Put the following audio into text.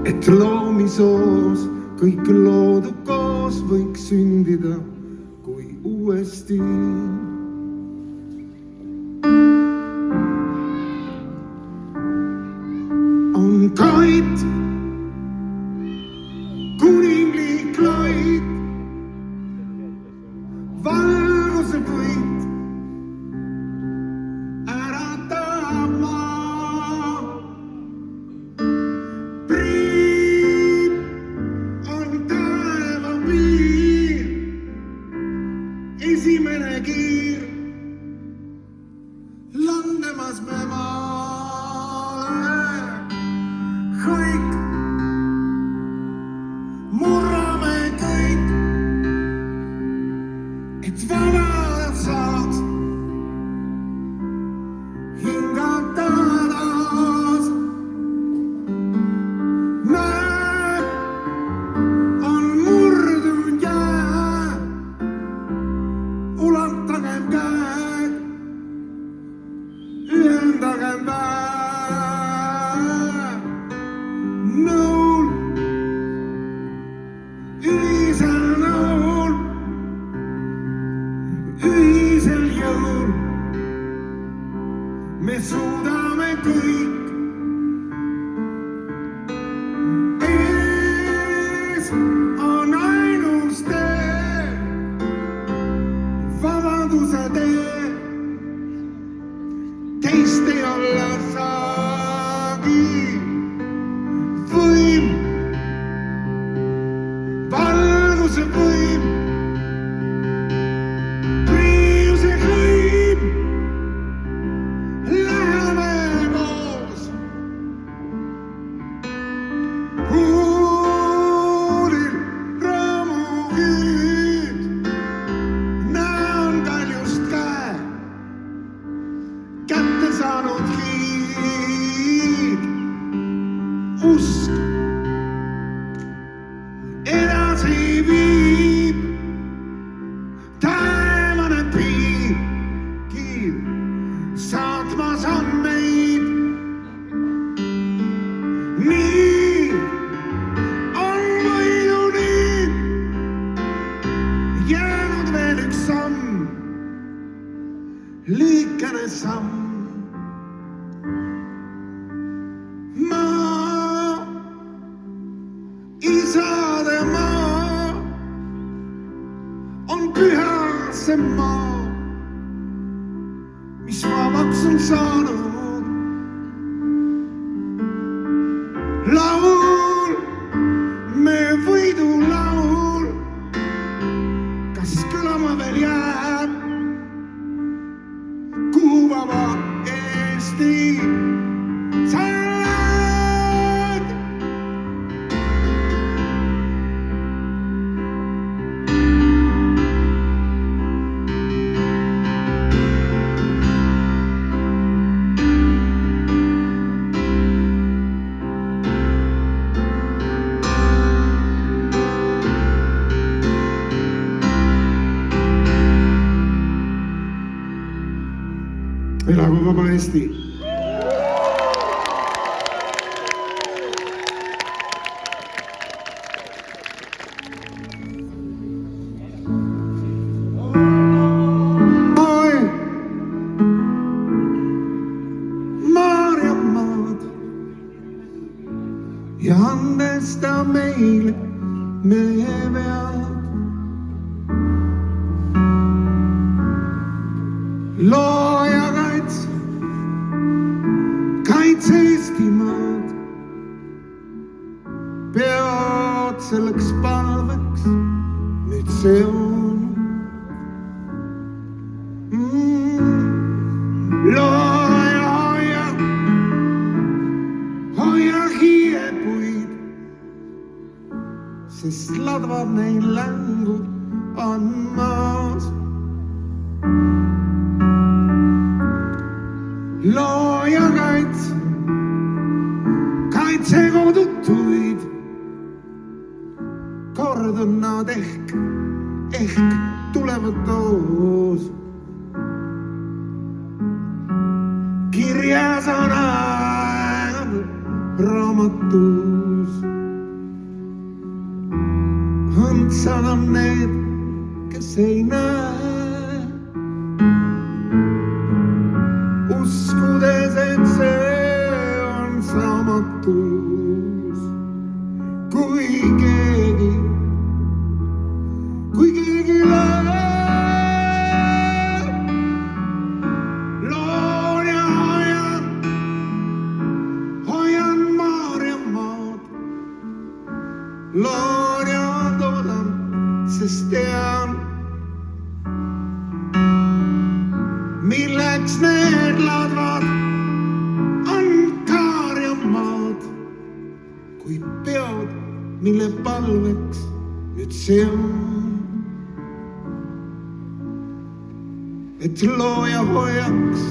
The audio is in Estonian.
et loomisoos kõik loodud koos võiks sündida, kui uuesti. On kait, kuninglik laid, valguse võit, äratab maa. Priit on taeva piir, esimene kiir, langemas me maale. Kõik, murrame kõik, et vabada saaks hingata taas. Näe, on murdunud jää, ulatagem käed, ühendagem väed. Nõul, ühisel nõul, ühisel jõul, me suudame kõik. Ees on ainus tee, vabaduse tee, teist ei olla saagi. Võim, valguse võim, priivse hõim, läheme koos. Huulil rõõmuküüd, näon kaljust käe, kätte saanud hiid. Usk edasi viib, taevane kiib, saatmas on meid. Nii on võiduni jäänud veel üks samm, liikene samm. Isade maa on püha see maa, mis vabaks on saanud. Laul, me võidulaul, kas kõlama veel jääb, kuhu vaba Eesti sa lähed? Elagu vaba Eesti! Oi, Maarjamaad ja andesta meile meie vead. Looja kaitse Eestimaad, pead selleks palveks nüüd see on. Looja, hoia hiiepuid, sest ladvad neil längu on maas. Looja kaitse kodutuid, kord on nad ehk tulevad koos. Kirjas on aeg raamatus. õitsad on need, kes ei näe. Uskudes, et see on saamatus, kui keegi läheb, loon ja hoian Maarjamaad. Loon ja toodan, sest tean, milleks need ladvad on Kaarjamaad, kui peod, mille palveks nüüd see on. Et looja hoiaks